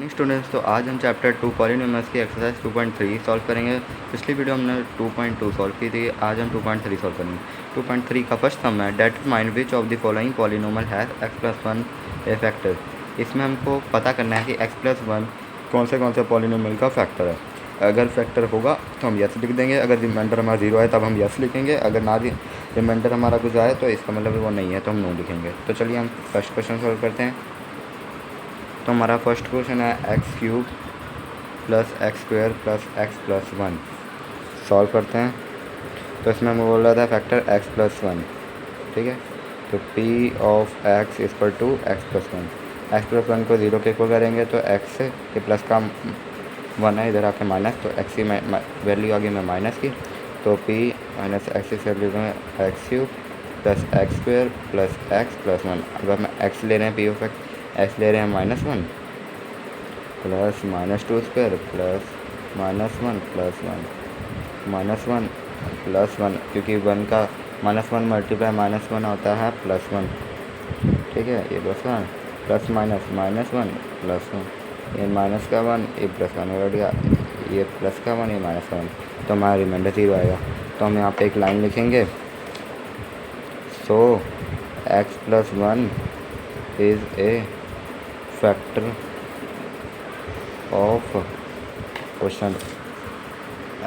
Morning students. तो आज हम चैप्टर 2 पॉलिनोमियल्स की एक्सरसाइज 2.3 सॉल्व करेंगे। पिछली वीडियो हमने 2.2 सॉल्व की थी, आज हम 2.3 सॉल्व करेंगे। 2.3 का फर्स्ट सम है determine which of the following polynomial has x+1 A factor. इसमें हमको पता करना है कि x+1 कौन से पॉलिनोमियल का फैक्टर है। अगर फैक्टर होगा तो हम यस लिख देंगे, अगर रिमाइंडर हमारा 0 है तब हम यस लिखेंगे, अगर ना रिमाइंडर हमारा कुछ आए तो इसका मतलब वो नहीं है तो हम नो लिखेंगे। तो चलिए हम फर्स्ट क्वेश्चन सॉल्व करते हैं। तो हमारा फर्स्ट क्वेश्चन है x³ + x² + x+1 सॉल्व करते हैं। तो इसमें हमें बोल रहा था फैक्टर x+1, ठीक है। तो p of x = x+1। x+1 को 0 के इक्वल करेंगे तो x के प्लस का 1 है, इधर आके माइनस, तो x की वैल्यू आ गई मैं माइनस की। तो p - x से वैल्यू में x³ + x² + x+1। अब हम x ले रहे हैं, p ऑफ x ले रहे हैं -1 + -2² + -1 + 1 + 1, क्योंकि 1 का -1 मल्टीप्लाई -1 होता है +1, ठीक है। ये +1 प्लस माइनस -1 +1, ये माइनस का 1, ये +1 हो गया, ये प्लस का 1, ये माइनस का 1, तो हमारा रिमाइंडर 0 आएगा। तो हम यहाँ पे एक लाइन लिखेंगे, सो x+1 is a factor of question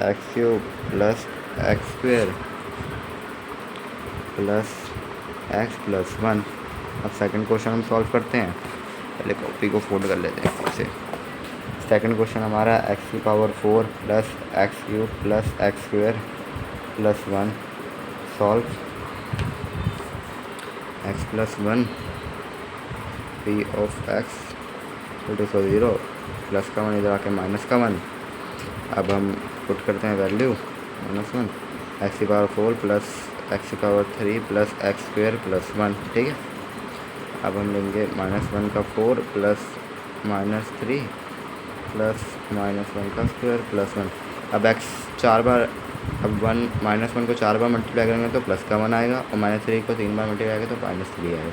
x³ + x² + x+1। अब सेकंड क्वेश्चन हम सॉल्व करते हैं। पहले कॉपी को फोल्ड कर लेते हैं फिर से। सेकंड क्वेश्चन हमारा x⁴ + x³ + x² + 1 solve x+1 p of x = 0, plus का 1 इधर आके माइनस का 1। अब हम पुट करते हैं वैल्यू -1, x⁴ + x⁴ + x² + 1, ठीक है। अब हम लेंगे -1 का 4 + -3 + -1 का स्क्वायर + 1। अब x 4 बार, अब 1 को 4 बार मल्टीप्लाई करेंगे तो प्लस का 1 आएगा, और -3 को 3 बार मल्टीप्लाई करेंगे तो -3 आएगा,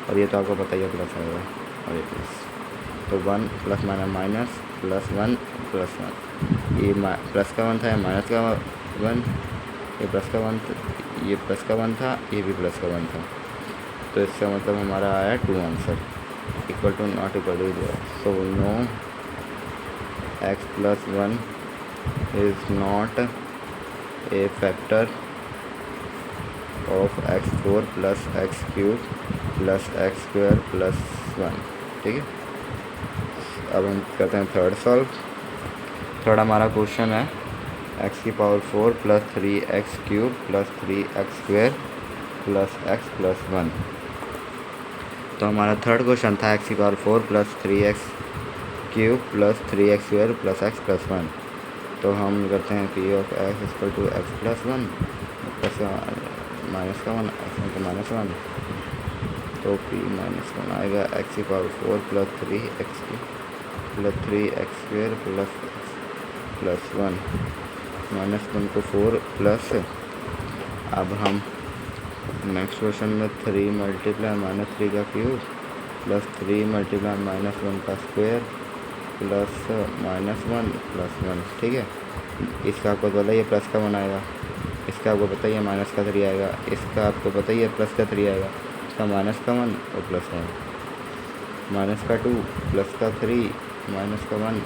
और ये तो आपको पता ही है प्लस आएगा, और ये प्लस। तो 1 + माइनस +1 + 1, ये प्लस का 1 था, या माइनस का 1, ये प्लस का 1, ये प्लस का 1 था, ये भी प्लस का 1 था। तो इसका मतलब हमारा आया 2 answer, equal to not equal to 0। So no x+1 is not a factor of x4 + x³ + x² + 1, ठीक है। अब हम करते हैं थर्ड सॉल्व। थर्ड हमारा क्वेश्चन है x⁴ + 3x³ + 3x² + x+1। तो हमारा थर्ड क्वेश्चन था x⁴ + 3x³ + 3x² + x+1। तो हम करते हैं p of x = x+1 plus minus का 1, -1, तो p -1 आएगा x⁴ + 3x³ + 3x² + 1, -1 को 4 प्लस। अब हम नेक्स्ट क्वेश्चन में 3 मल्टीप्लाई -3 का क्यूब + 3 मल्टीप्लाई -1 का स्क्वायर प्लस -1 + 1, ठीक है। इसका आपको पता ही है प्लस का 1 आएगा, इसका आपको पता ही है माइनस का 3 आएगा, इसका आपको पता ही है प्लस का 3 आएगा, इसका माइनस का 1 और प्लस का 1, माइनस का 2 प्लस का 3 माइनस का 1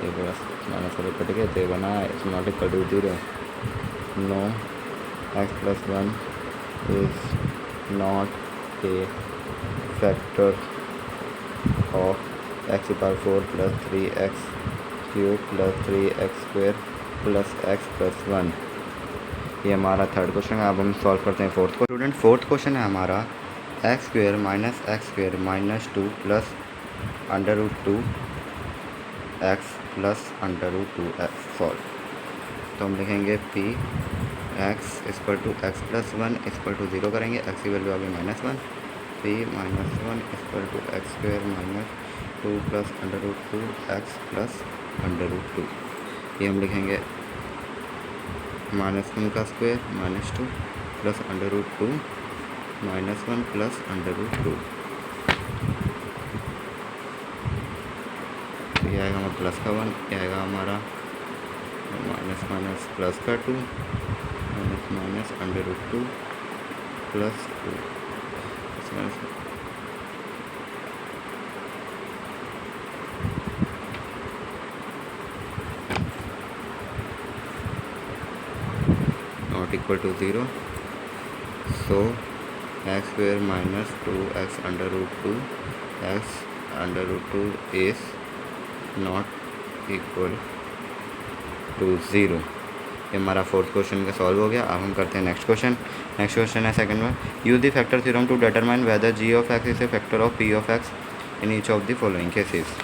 ये प्लस माइनस वाले कट गए थे, बना it's not equal to 0। No x+1 is not a factor of x⁴ + 3x³ + 3x² + x+1। ये हमारा थर्ड क्वेश्चन है। अब हम सॉल्व करते हैं fourth question. Student fourth question है हमारा x² - x² - 2 + √2 x + √2x solve. तो हम लिखेंगे p x = x+1 = 0 करेंगे, x की वैल्यू आ गई -1, p -1 = x² - 2 + √2x + √2। ये हम लिखेंगे -1 का square -2 plus under root 2 minus 1 plus under root 2। तो ये आएगा हमारा प्लस का 1, ये आएगा हमारा माइनस माइनस प्लस का 2 minus minus under root 2 plus 2 minus not equal to 0। So x square minus 2x under root 2 x under root 2 is not equal to 0। ये हमारा फोर्थ क्वेश्चन का सॉल्व हो गया। अब हम करते हैं नेक्स्ट क्वेश्चन। नेक्स्ट क्वेश्चन है सेकंड में, use the factor theorem to determine whether g of x is a factor of P of x in each of the following cases.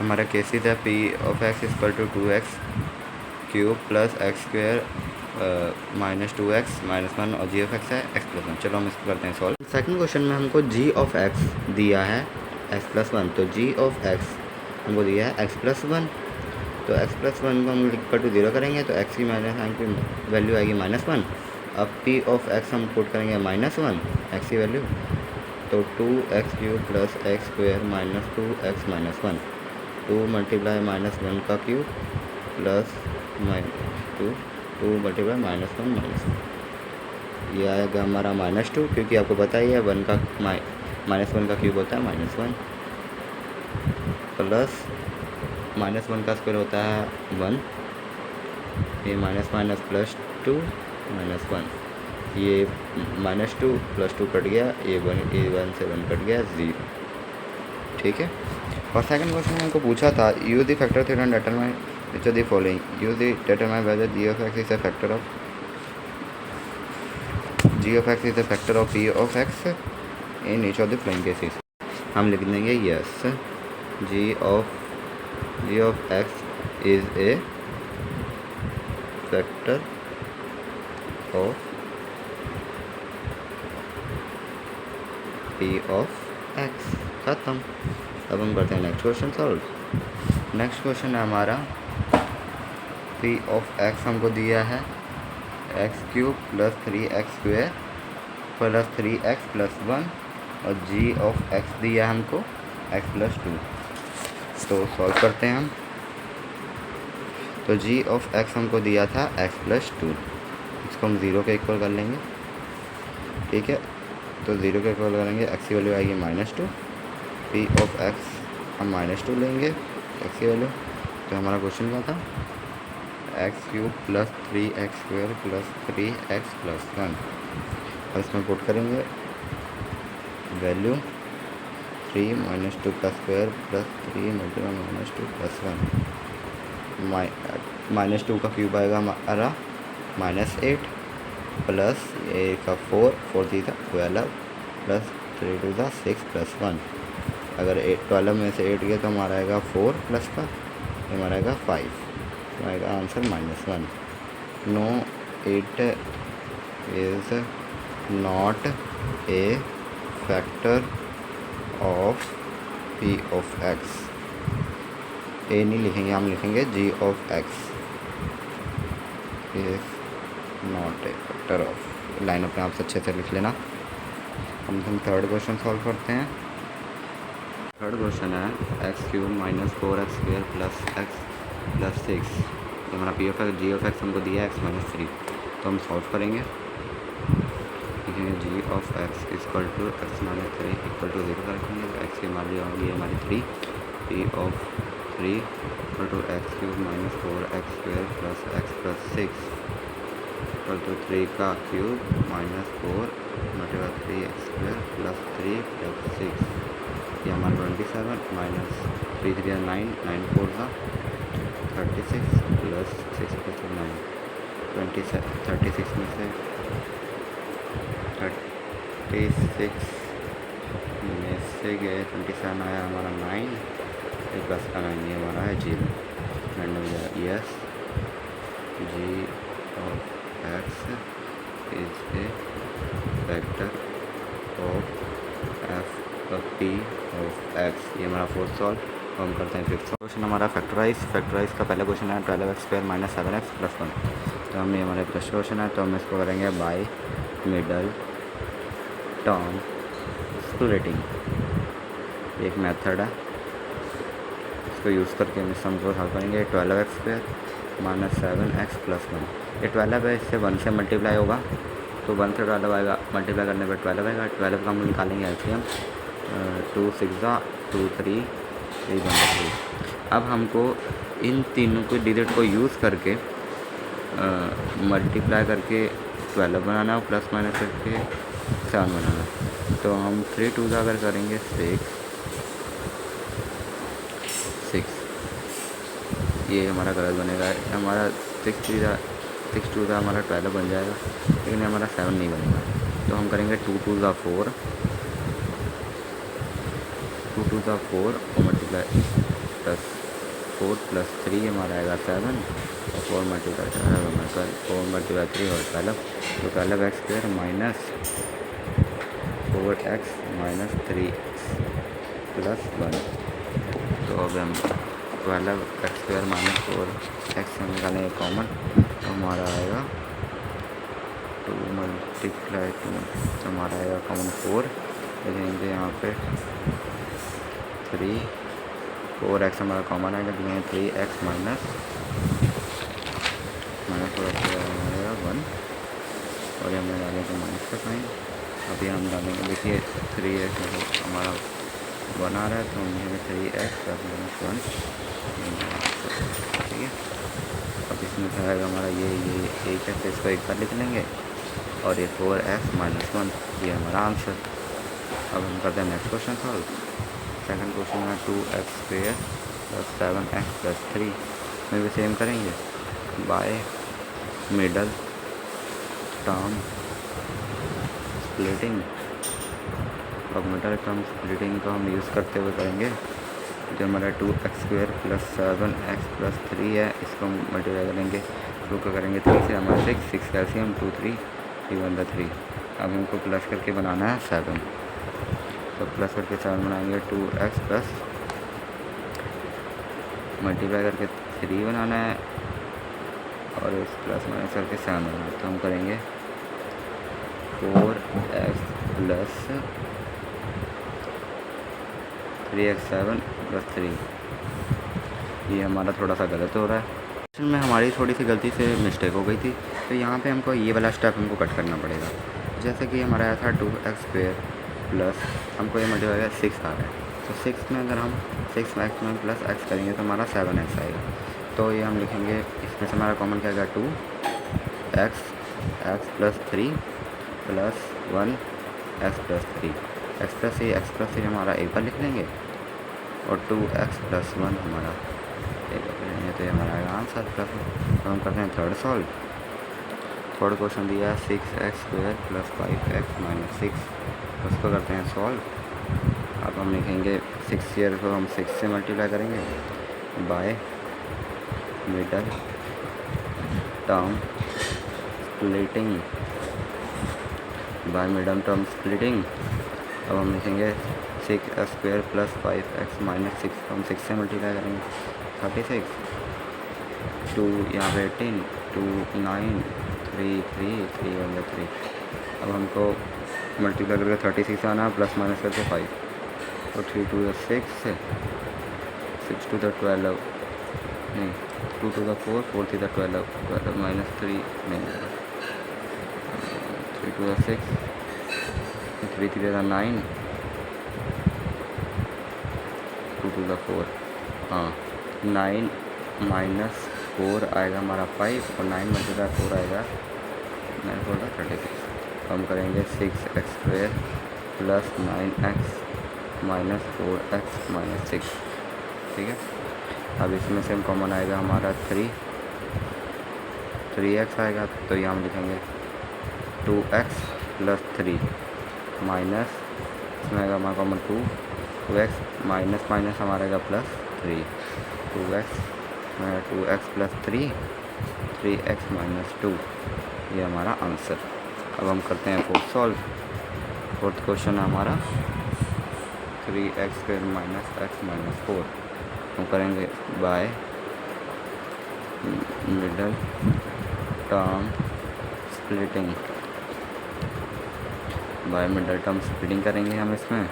हमारा केसेस है p of x is equal to 2x cube plus x square minus 2x minus 1 और g of x है x plus 1। चलो हम इसको करते हैं solve. Second question में हमको जी ऑफ एक्स दिया है x प्लस 1, तो जी ऑफ एक्स हमको दिया है x प्लस 1, तो x प्लस 1 को हम इक्वल टू 0 करेंगे तो x की माइनस साइन की वैल्यू आएगी माइनस 1। अब p ऑफ x हम पुट करेंगे माइनस 1 x की वैल्यू, तो 2x cube plus x square minus 2x minus 1, 2 multiply minus 1 का cube plus minus 2 multiply minus 1 minus 1, ये आएगा हमारा माइनस 2, क्योंकि आपको पता ही है 1 का माइनस 1 का क्यूब होता है माइनस 1, प्लस माइनस 1 का स्क्वायर होता है 1, ये माइनस माइनस प्लस 2 माइनस 1, ये माइनस 2 प्लस 2 कट गया, ये 1 से 1 कट गया 0। ठीक है। और सेकंड क्वेश्चन में हमको पूछा था use the factor theorem determine which of the following, use the determine whether g of x is a factor of p of x in each of the following cases। हम लिख देंगे yes, g of x is a factor of p of x। खत्म। अब हम करते हैं next question solve. Next question है हमारा पी ऑफ एक्स हमको दिया है x cube plus 3x square plus 3x plus 1 और जी ऑफ एक्स दिया है हमको x प्लस 2। तो सॉल्व करते हैं हम। तो जी ऑफ एक्स हमको दिया था x प्लस 2, इसको हम 0 के इक्वल कर लेंगे। ठीक है, तो 0 के इक्वल करेंगे, x की वैल्यू आएगी माइनस 2, पी ऑफ एक्स हम माइनस 2 लेंगे x की वैल्यू। तो हमारा क्वेश्चन क्या था, x cube plus 3x square plus 3x plus 1, और इसमें पुट करेंगे वैल्यू 3 माइनस 2 का square plus 3 multiply minus 2 plus 1, minus 2 का क्यूब आएगा हमारा माइनस 8 प्लस ए का 4 थी था 12 प्लस 3 टू था 6 प्लस 1। अगर 12 में से 8 गया तो हमारा आएगा 4 प्लस का, हमारा आएगा 5, तो आएगा answer minus 1। No it is not a factor of P of x. A नहीं लिखेंगे, हम लिखेंगे G of x is not a factor of. Line अपने आप से अच्छे से लिख लेना। हम थर्ड क्वेश्चन सॉल्व करते हैं। थर्ड क्वेश्चन है x cube minus 4x square plus x plus 6, हमारा p of x g of x हमको दिया है x माइनस 3, तो हम सॉल्व करेंगे। लिखेंगे G of x equal to x minus 3 equal to 0 रखेंगे, तो एक्स की हमारी होगी हमारी 3, P of 3 equal to x cube minus 4x square plus x plus 6 equal to 3 का cube minus 4 multiply 3x square plus 3 प्लस 6, ये हमारा 27 माइनस 3 3 9 9 4 का 36 प्लस 6 प्लस 9 36 में से 36 में से गए 27 आया हमारा 9, ये प्लस का 9 ये हमारा है 0। एंड हो गया yes, g of x is a factor of f p of x. ये हमारा फोर्थ सॉल्व। हम करते हैं फिफ्थ क्वेश्चन हमारा फैक्टराइज का पहला क्वेश्चन है 12x² माइनस 7x प्लस 1। तो हम ये हमारे फर्स्ट क्वेश्चन है, तो हम इसको करेंगे बाय मिडल टर्म स्प्लिटिंग। एक मेथड है, इसको यूज़ करके हम इस सम को हल करेंगे। 12x² minus 7x plus 1। ये 12 है, इससे 1 से मल्टीप्लाई होगा, तो 1 से 12 आएगा, मल्टीप्लाई करने पर 12 आएगा। 12 का हम निकालेंगे एलसीएम, 2 6 2 3 3 3। अब हमको इन तीनों के डिजिट को यूज़ करके मल्टीप्लाई करके 12 बनाना और प्लस माइनस करके 7 बनाना। तो हम 3 2 अगर करेंगे 6, ये हमारा गलत बनेगा। हमारा 6 2 हमारा 12 बन जाएगा, लेकिन हमारा 7 नहीं बनेगा। तो हम करेंगे 2 2 4 और मल्टीप्लाई प्लस 4 प्लस 3 हमारा आएगा 7 और 4 मल्टीप्लाई 4 मल्टीप्लाई 3 और 12। तो 12x² minus 4x minus 3x plus 1। तो अब हम 12x² माइनस 4x से निकालेंगे कॉमन, तो हमारा आएगा 2 मल्टीप्लाई 2, तो हमारा आएगा कॉमन 4। देखेंगे यहाँ पे 4x हमारा कॉमन आएगा, देखेंगे 3x माइनस 4 1, और हमने डालेंगे माइनस का साइन। अभी हम डालेंगे, देखिए 3x हमारा 1 आ रहा है, तो हम लिखेंगे 3x प्लस माइनस 1, ठीक है। अब इसमें क्या आएगा हमारा ये एक है, तो इसको एक बार लिख लेंगे, और ये 4x माइनस 1, ये हमारा आंसर। अब हम करते हैं next question solve. Second question है 2x² प्लस 7x प्लस 3 में भी सेम करेंगे बाय मिडल टर्म स्प्लिटिंग। अब मिडल टर्म स्प्लिटिंग को हम यूज़ करते हुए करेंगे। जो हमारा 2x² प्लस 7x प्लस 3 है, इसको मल्टीप्लाई करेंगे, 2 का करेंगे 3 से हमारा 6 कैल्शियम 2 3 3 1 3। अब हमको प्लस करके बनाना है 7, तो प्लस करके 7 बनाएंगे। 2x प्लस मल्टीप्लाई करके 3 बनाना है, और इस प्लस माइनस करके 7 बनाना है। तो हम करेंगे 4x प्लस 3x 7 प्लस 3। ये हमारा थोड़ा सा गलत हो रहा है, इसमें हमारी थोड़ी सी गलती से मिस्टेक हो गई थी। तो यहाँ पे हमको ये वाला स्टेप हमको कट करना पड़ेगा। जैसे कि हमारा आया था 2x² प्लस, हमको ये मल्टीप्लाई 6 आ रहा है, तो 6 में अगर हम 6x में प्लस x करेंगे तो हमारा 7x आएगा। तो ये हम लिखेंगे, इसमें से हमारा कॉमन क्या आएगा 2x plus 3 plus 1x plus 3। x plus 3 हमारा एक बार लिख लेंगे, और 2x प्लस 1 हमारा एक बार लिख लेंगे, तो ये हमारा आएगा आंसर प्लस। तो हम करते हैं थर्ड सॉल्व। थर्ड क्वेश्चन दिया है 6x² प्लस 5x माइनस 6, उसको करते हैं सॉल्व। अब हम लिखेंगे 6 ईयर को हम 6 से मल्टीप्लाई करेंगे by middle term splitting, by middle term splitting. अब हम लिखेंगे 6x² प्लस 5x माइनस 6, हम 6 से मल्टीप्लाई करेंगे 36, 2 यहाँ पे 18, 2 9 3 3 3 1 3। अब हमको मल्टीप्लाई करके 36 आना है, प्लस माइनस करके 5, तो 3 2 6 6 2 12 नहीं, 2 2 4 4 3 12 12 माइनस 3 नहीं, 3 2 6 3 3 9 2 2 4, हाँ 9 माइनस 4 आएगा हमारा 5, और 9 मल्टीप्लाई 4 आएगा 9 4 36। हम करेंगे 6x² plus 9x minus 4x minus 6, ठीक है। अब इसमें से कॉमन आएगा हमारा 3x आएगा, तो यहाँ हम लिखेंगे 2x प्लस 3 माइनस, इसमें आएगा हमारा कॉमन 2x माइनस माइनस हमारा आएगा plus 3, 2x plus 3x minus 2, ये हमारा आंसर। अब हम करते हैं फोर्थ सॉल्व। फोर्थ क्वेश्चन है हमारा 3x² माइनस x माइनस 4। हम करेंगे by middle term splitting, by middle term splitting करेंगे हम इसमें,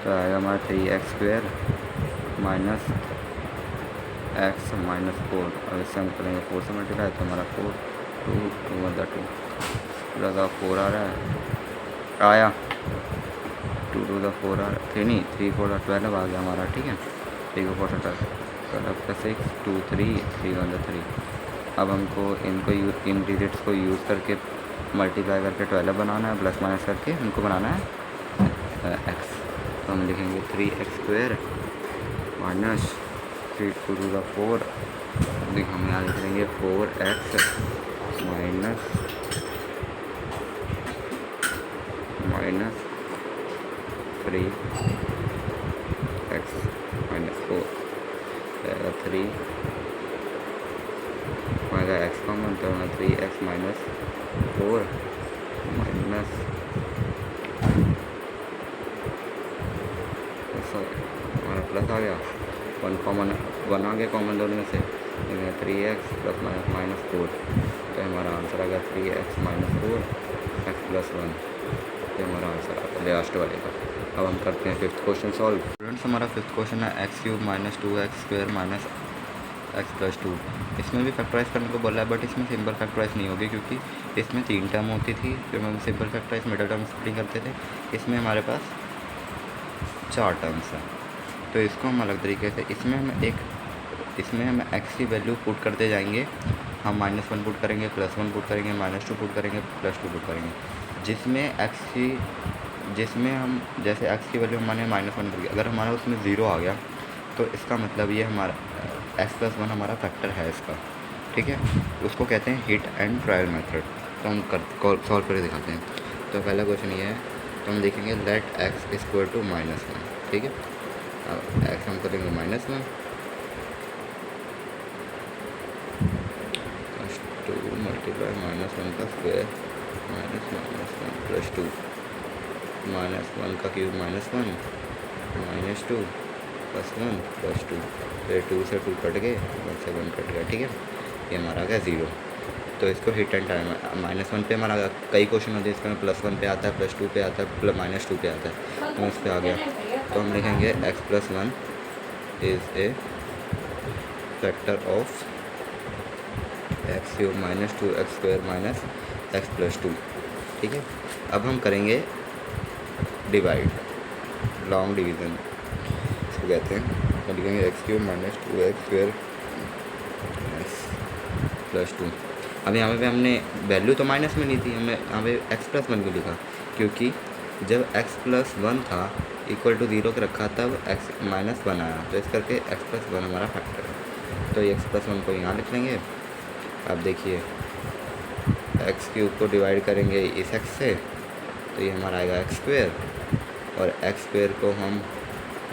तो आएगा हमारा 3x² माइनस x माइनस 4। अब इससे हम करेंगे 4 से मल्टीप्लाई, तो हमारा 4 2 2 1 2 लगा 4 आ रहा है, आया 2 2 4 आ रहा, 3 नहीं 3 4 12 आ गया हमारा। ठीक है, 3 को 4 12 6 2 3 3 1 3। अब हमको इनको इन डिजिट्स को यूज़ करके मल्टीप्लाई करके 12 बनाना है, प्लस माइनस करके इनको बनाना है x। तो हम लिखेंगे 3x² माइनस 3 2 4, हम यहाँ लिख लेंगे 4x माइनस 3x माइनस 4, 3 आएगा x कॉमन, तो 3x माइनस 4 माइनस हमारा प्लस आ गया, 1 कॉमन 1 आ गया कॉमन दोनों में से, 3x प्लस माइनस 4, तो हमारा आंसर आ गया 3x माइनस 4 x प्लस 1, ये हमारा आंसर आ गया लास्ट वाले का। अब हम करते हैं 5th क्वेश्चन सॉल्व। स्टूडेंट्स हमारा 5th क्वेश्चन है x³ minus 2x² minus x plus 2। इसमें भी फैक्टराइज करने को बोला है, बट इसमें सिंपल फैक्टराइज नहीं होगी, क्योंकि इसमें 3 टर्म होती थी जब हम simple factorise middle term splitting करते थे। इसमें हमारे पास 4 टर्म्स हैं, तो इसको हम अलग तरीके से इसमें हम x की वैल्यू पुट करते जाएंगे। हम -1 पुट करेंगे, +1 पुट करेंगे, -2 पुट करेंगे, +2 पुट करेंगे, जिसमें हम जैसे x की वैल्यू हमारे -1 कर अगर हमारा उसमें 0 आ गया, तो इसका मतलब ये हमारा x प्लस 1 हमारा फैक्टर है इसका। ठीक है, उसको कहते हैं हिट एंड ट्रायल मेथड। तो हम सॉल्व करके दिखाते हैं। तो पहला क्वेश्चन ये है, तो हम देखेंगे लेट x इक्वल टू -1। ठीक है, अब x हम करेंगे -1 +2 मल्टीप्लाई -1 का स्क्वायर -1 +2 -1 का क्यूब -1 -2 +1 +2, फिर 2 से 2 कट गए, 1 से 1 कट गया। ठीक है, ये हमारा आ गया 0। तो इसको हिट एंड टाइम -1 पे हमारा कई क्वेश्चन होते हैं, इसमें +1 पे आता है, +2 पे आता है, -2 पे आता है, तो इस पर आ गया। तो हम लिखेंगे x plus 1 is a factor of x³ minus 2x² minus x plus 2। ठीक है, अब हम करेंगे डिवाइड, लॉन्ग डिवीज़न इसको कहते हैं। तो लिखेंगे x³ माइनस 2x² प्लस 2। अब यहाँ पे हमने वैल्यू तो माइनस में नहीं थी, हमने यहाँ पे x प्लस 1 को लिखा, क्योंकि जब x प्लस 1 था इक्वल टू 0 के रखा तब x माइनस 1 आया, तो इस करके x प्लस 1 हमारा फैक्टर है। तो ये x प्लस 1 को यहाँ लिख लेंगे। अब देखिए x³ को डिवाइड करेंगे इस x से, तो ये हमारा आएगा x², और x² को हम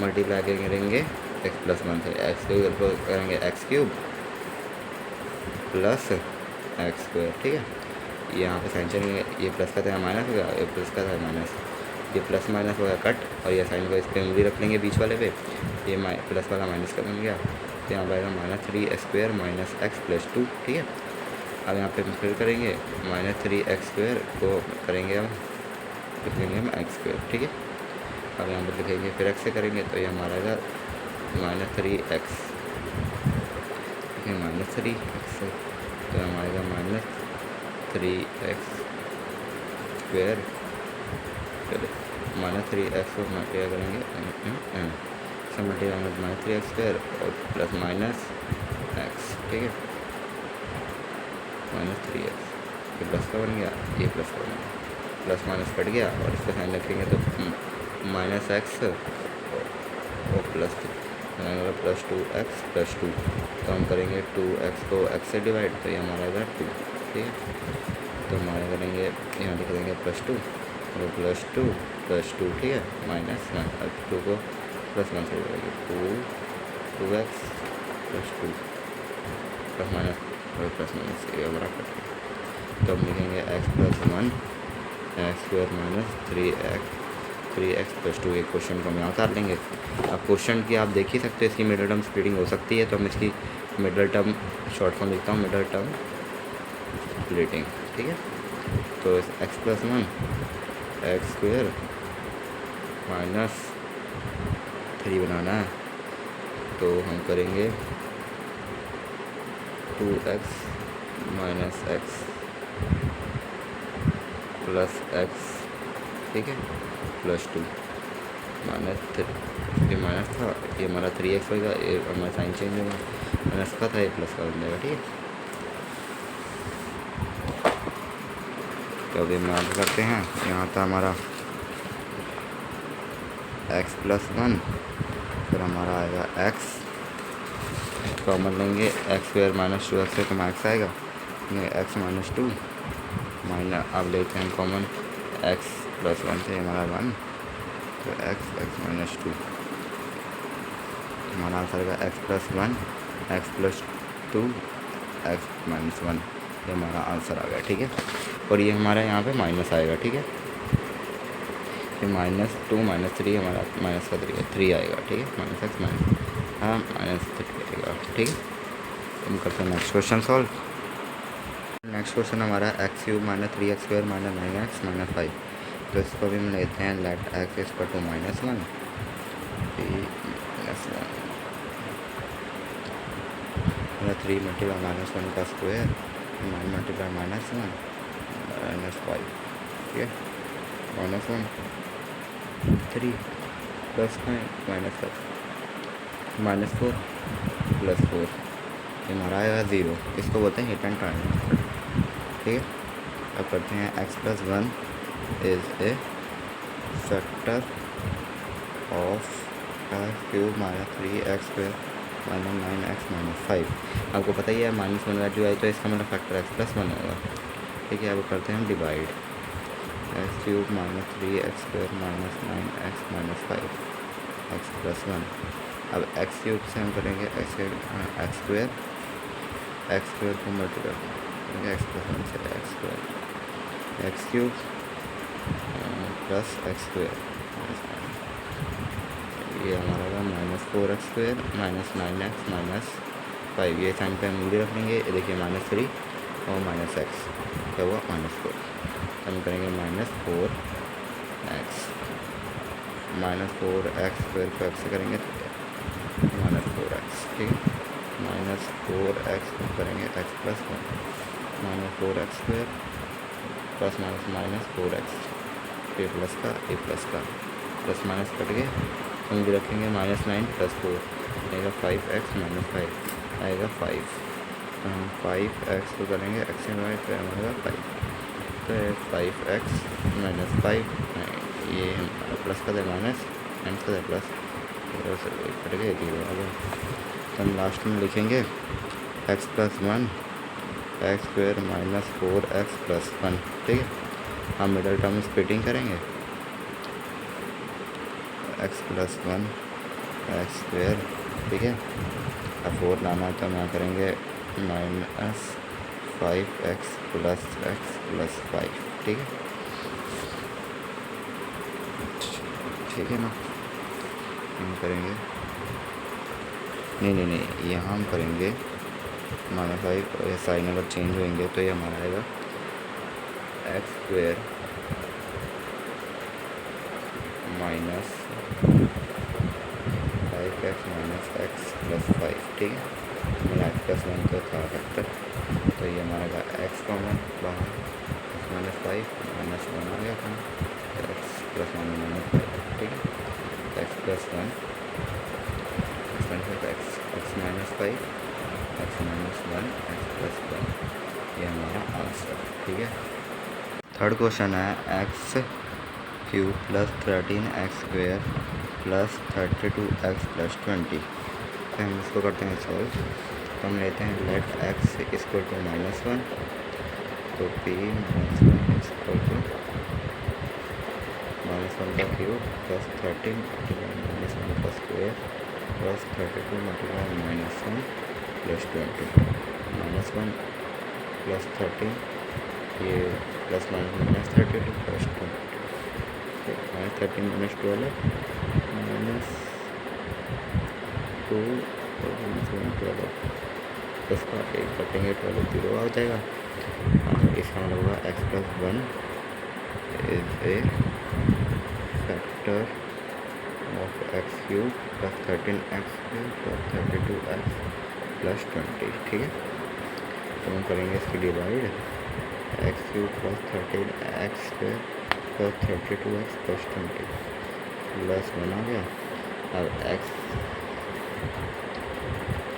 मल्टीप्लाई करेंगे x प्लस 1 से, x² को करेंगे x³ प्लस x²। ठीक है, यहाँ पे साइन चलेंगे, ये प्लस का था माइनस हो गया, ये प्लस का था माइनस, ये प्लस माइनस हो गया कट, और ये साइन को इस पर उंगली रख लेंगे बीच वाले पे, ये प्लस वाला माइनस का बन गया, तो यहाँ पर आएगा -3x² माइनस x प्लस 2। ठीक है, अब यहाँ पे फिर करेंगे -3x² को करेंगे हम लिखेंगे हम x²। ठीक है, अब यहाँ पर लिखेंगे फिर x से करेंगे, तो ये हमारा आएगा -3x, -3x, तो हमारा -3x² -3x को मल्टीप्लाई करेंगे सब मल्टीप्लाई -3x² और प्लस -x। ठीक है, -3x, ये प्लस का बन गया, ये प्लस का बन गया, प्लस माइनस कट गया, और इसका साइन रखेंगे तो -x और प्लस +2x प्लस 2। तो हम करेंगे 2x को x से डिवाइड, तो ये हमारा आएगा 2। ठीक है, तो हमारा करेंगे यहाँ लिख देंगे +2 और +2 प्लस 2। ठीक है, -1, अब 2 को +1 से divide, 2x plus 2 plus minus और प्लस माइनस, ये हमारा कट गया। तो हम लिखेंगे x plus 1 x² minus 3x 3x+2 एक क्वेश्चन को हम यहाँ उतार लेंगे। अब क्वेश्चन की आप देख ही सकते हो इसकी मिडल टर्म स्प्लिटिंग हो सकती है, तो हम इसकी मिडल टर्म शॉर्ट फॉर्म लिखता हूँ, मिडल टर्म स्प्लिटिंग, ठीक है। तो x+1 x² -3 बनाना है, तो हम करेंगे 2x - x + x, ठीक है, +2 -3, ये माइनस था, ये हमारा 3x होगा, ये हमारा साइन चेंज होगा, माइनस का था, ये प्लस का बन जाएगा, ठीक है। तो अभी हम ऐड करते हैं, यहाँ था हमारा x+1, फिर हमारा आएगा x, कॉमन लेंगे, x² - 2x से तो x आएगा, ये x - 2 माइनस, अब लेते हैं कॉमन x+1 से हमारा 1, तो x - 2 हमारा आंसर आएगा x+1 x+2 x - 1, ये हमारा आंसर आ गया, ठीक है। और ये हमारा यहाँ पे माइनस आएगा, ठीक है, फिर -2 - 3 हमारा माइनस का 3 आएगा, ठीक है, -x -3 आएगा, ठीक है। हम करते हैं next question solve. Next question हमारा x³ - 3x² - 9x - 5, तो इसको भी हम लेते हैं लेट x = -1 3 - 1 -1 3 × -1 का स्क्वायर 9 × -1 -5, ठीक है, -1 3 + 9 -5 -4 + 4, ये हमारा आएगा 0, इसको बोलते हैं हिट एंड ट्रायंगल, ठीक है। अब करते हैं x+1 is a factor of x³ - 3x² - 9x - 5, आपको पता ही है -1 वैल्यू आई तो इसका मतलब फैक्टर x+1 होगा, ठीक है। अब करते हैं हम divide, x³ - 3x² - 9x - 5 x+1, अब x³ से हम करेंगे x² को मल्टीप्लाई करेंगे x+1 से x³ + x², ये हमारा -4x² - 9x - 5, ये साइन पे हम मूल्य रख लेंगे, ये देखिए -3 और -x क्या हुआ -4, हम करेंगे -4x -4x² को x से करेंगे -4x, ठीक है, -4x करेंगे x+1 -4x² + -4x, a plus का प्लस माइनस कट गए, हम भी रखेंगे -9 + 4 आएगा 5x - 5 आएगा 5, तो हम 5x को करेंगे x से डिवाइड, फिर हमारा 5, तो 5x - 5, ये हमारा प्लस का था माइनस एंड का था प्लस, कट गए 0 आ गया, तो हम लास्ट में लिखेंगे x+1 x² - 4x + 1, ठीक है। हम मिडल टर्म स्प्लिटिंग करेंगे, x+1 x², ठीक है, अब 4 लाना है तो हम यहाँ करेंगे -5x + x + 5, ठीक है, ठीक है ना। हम करेंगे नहीं, यहाँ हम करेंगे -5, ये साइन अगर चेंज होंगे तो ये हमारा आएगा x² - 5x - x + 5, ठीक है, मेरा x+1 का था फैक्टर, तो ये हमारा x कॉमन बाहर, x - 5 -1 आ गया था, x+1 - 5, ठीक है, x+1 x - 5 x - 5 x - 1 x + 1, ये हमारा आंसर, ठीक है। थर्ड क्वेश्चन है x³ + 13x² + 32x + 20, तो हम इसको करते हैं सॉल्व, तो हम लेते हैं लेट x = -1, तो p - 1 = -1 का क्यूब + 13 × -1 का स्क्वायर + 32 × -1 + 20, -1 + 13, ये +- -32 + 20, है 13 माइनस 12 माइनस 2 12 इसका एक कटेंगे 12 0 आ जाएगा। इसका मतलब होगा x plus 1 is a factor of x cube plus 13x plus 32x plus 20। ठीक है, तो हम करेंगे इसकी divide x cube plus 13x square plus 32x plus 20 plus 1 आ गया। अब एक्स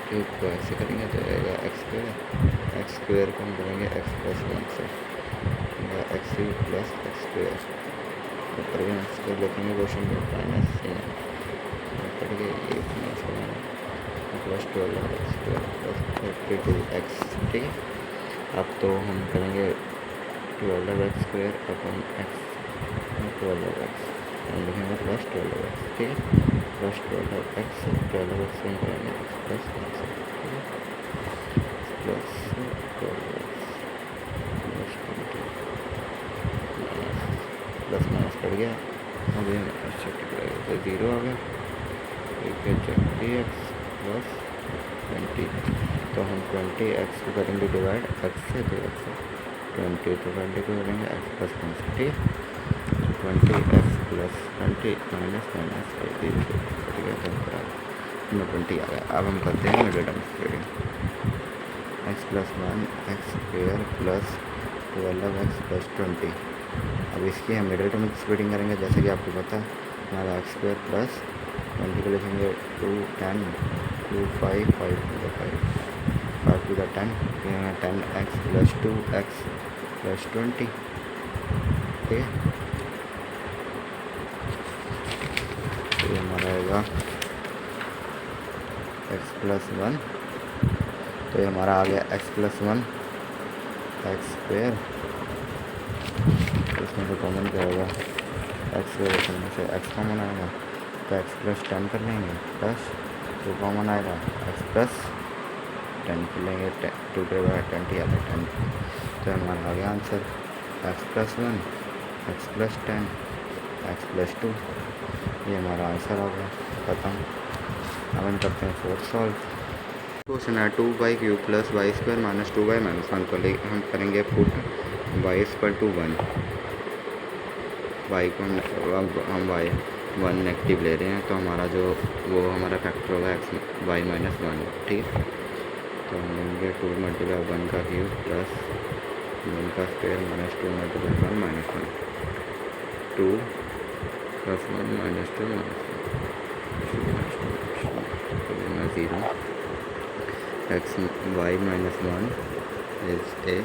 क्यूब को ऐसे करेंगे तो आएगा एक्स स्क्वायर को हम करेंगे एक्स प्लस 1 से x cube plus x square ऊपर एक्स स्क्वायर लिखेंगे क्वेश्चन में माइनस पड़ेगा ये plus 12x square plus 32x। ठीक है, अब तो हम करेंगे 12x square upon x 12x हम लिखेंगे प्लस 12x। ठीक है, प्लस 12x हम करेंगे x प्लस 1 से। ठीक है, plus 12x plus 20 plus minus पड़ गया। अभी अच्छा तो 0 आ गया। ठीक है, 20x प्लस 20 तो हम 20x को करेंगे डिवाइड x से 2x से 20 तो 20 को करेंगे x प्लस 1 से। ठीक है, 20x प्लस 20 माइनस माइनस 0 ठीक है, तो 20 आ गया। अब हम करते हैं middle term splitting x plus 1 x square plus 12x plus 20। अब इसकी हम मिडिल टर्म स्प्लिटिंग करेंगे जैसे कि आपको पता है हमारा एक्स स्क्वायर प्लस 20 को लिखेंगे 2 10 2 5 5 to the 5 5 to the 10 10x plus 2x plus 20। ठीक है, तो ये हमारा आएगा x प्लस 1 तो ये हमारा आ गया x प्लस 1 एक्स स्क्वायर इसमें से कॉमन क्या होगा एक्स स्क्वायर करने से x कॉमन आएगा तो x प्लस 10 कर लेंगे प्लस 2 कॉमन आएगा x प्लस 10 कर लेंगे 2 के बाद 20 आता है 10 तो हमारा आ गया answer x plus 1 x plus 10 x plus 2 ये हमारा आंसर आ गया खत्म। अब हम करते हैं फोर्थ सॉल्व। क्वेश्चन है 2y cube plus y square minus 2y minus 1 को हम करेंगे put y equal to 1 y को हम y 1 नेगेटिव ले रहे हैं तो हमारा जो वो हमारा फैक्टर होगा x y माइनस 1। ठीक है, तो हम लेंगे 2 मल्टीप्लाई 1 का क्यूब प्लस 1 का square minus 2 multiply 1 minus 1 2 plus 1 minus 2 minus 0 x y minus 1 is a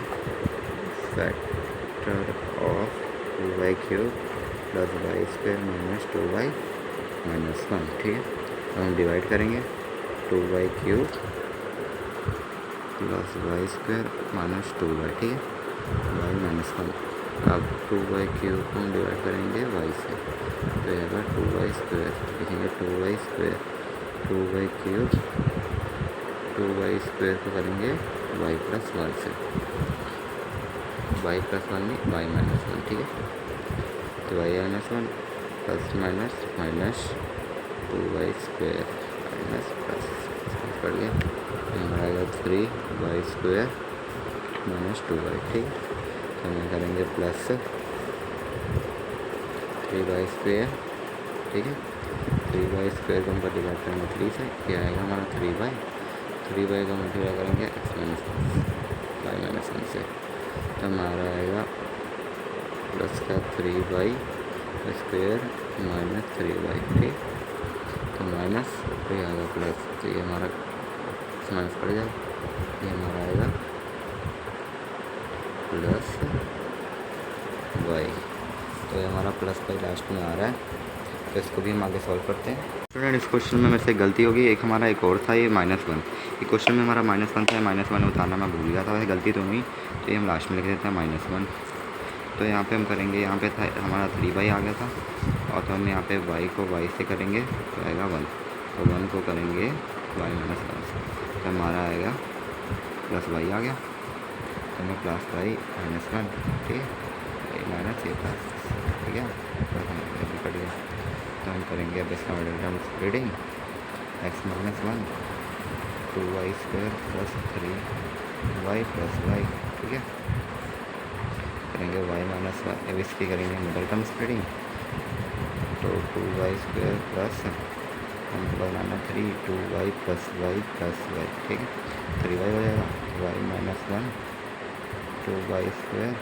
factor of 2y cube plus y square minus 2y minus 1। ठीक है, तो हम डिवाइड करेंगे 2y cube plus y square minus 2y। ठीक है, y minus 1 अब 2y cube को हम डिवाइड करेंगे y से तो यह 2y square लिखेंगे 2y square 2y cube 2y square को करेंगे y प्लस 1 से y प्लस 1 नहीं y माइनस 1। ठीक है, तो y minus 1 plus minus minus 2y square minus plus पड़ गया हमारा आएगा 3y स्क्वायर माइनस 2y। ठीक है, तो हम करेंगे प्लस 3y स्क्वायर। ठीक है, 3y स्क्वायर को हम डिवाइड करेंगे 3 से ये आएगा हमारा 3y का मल्टीप्लाई करेंगे x माइनस y माइनस 1 से तो हमारा आएगा प्लस का 3y स्क्वायर माइनस 3y। ठीक, तो माइनस तो ये आएगा प्लस तो ये हमारा माइनस पड़ जाएगा ये हमारा आएगा प्लस y तो ये हमारा प्लस y लास्ट में आ रहा है तो इसको भी हम आगे सॉल्व करते हैं। स्टूडेंट इस क्वेश्चन में मेरे से गलती होगी एक हमारा एक और था ये -1 ये क्वेश्चन में हमारा -1 था -1 उतारना मैं भूल गया था वैसे गलती तो हुई तो ये हम लास्ट में लिख देते हैं -1। तो यहाँ पे हम करेंगे यहाँ पे था हमारा 3y आ गया था और तो हम यहाँ पे y को y से करेंगे तो आएगा 1 तो 1 को करेंगे y माइनस 1 से तो हमारा आएगा प्लस y आ गया तो हमें प्लस y माइनस 1। ठीक है, माइनस ये प्लस ठीक है। कट गया। तो हम करेंगे अब इसका middle term splitting, x minus one 2y² plus 3y plus y, ठीक है। करेंगे y माइनस वन, अब इसकी करेंगे मिडिल टर्म स्प्लिटिंग, तो 2y² प्लस हमको बनाना 2y प्लस वाई, ठीक है। 3y हो जाएगा, y minus one 2y²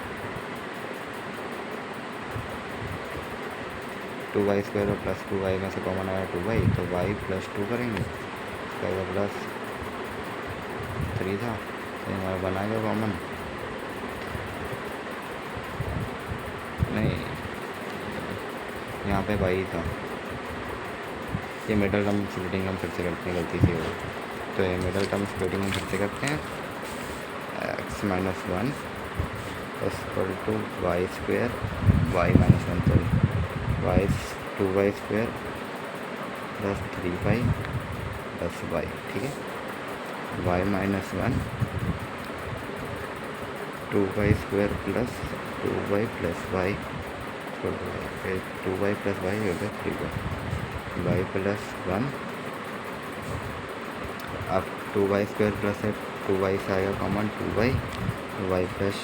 2y² और प्लस 2y में से कॉमन आया 2y, तो y प्लस 2 करेंगे, इसका प्लस 3 था, तो हमारा बनाएगा कॉमन, नहीं यहाँ पे y था। ये मिडल टर्म स्प्लिटिंग हम फिर से करते हैं, गलती से हो, तो ये मिडल टर्म स्प्लिटिंग हम फिर से करते हैं, x minus one equal to y² y minus one sorry y 2y² plus 3y plus y, ठीक है। y minus one 2y² plus 2y plus y, 2y plus y हो गया 3y, y प्लस वन, अब 2y² plus है 2y से आएगा common 2y, y plus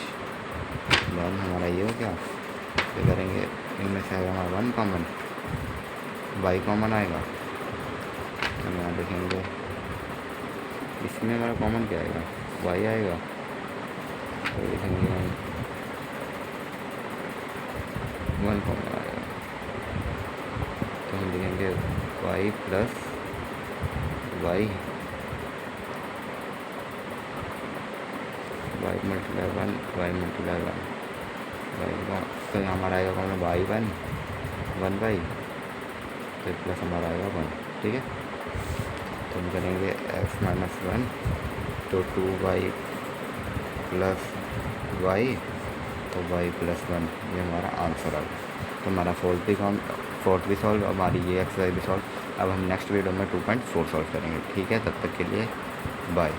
one हमारा ये हो गया। तो करेंगे इनमें से आएगा हमारा 1 कॉमन, y कॉमन आएगा, हम यहाँ देखेंगे इसमें हमारा कॉमन क्या आएगा, y आएगा, तो देखेंगे हम 1 कॉमन आएगा, तो हम देखेंगे y plus y multiply 1 y multiply 1 y का, तो हमारा आएगा कॉमन y 1 बाई, तो प्लस हमारा आएगा 1, ठीक है। तो हम करेंगे x माइनस वन, तो 2y प्लस y, तो y प्लस 1, ये हमारा आंसर आ गया। तो हमारा फोर्थ भी सॉल्व, हमारी ये एक्सरसाइज भी सॉल्व। अब हम नेक्स्ट वीडियो में 2.4 सॉल्व करेंगे, ठीक है। तब तक के लिए बाय।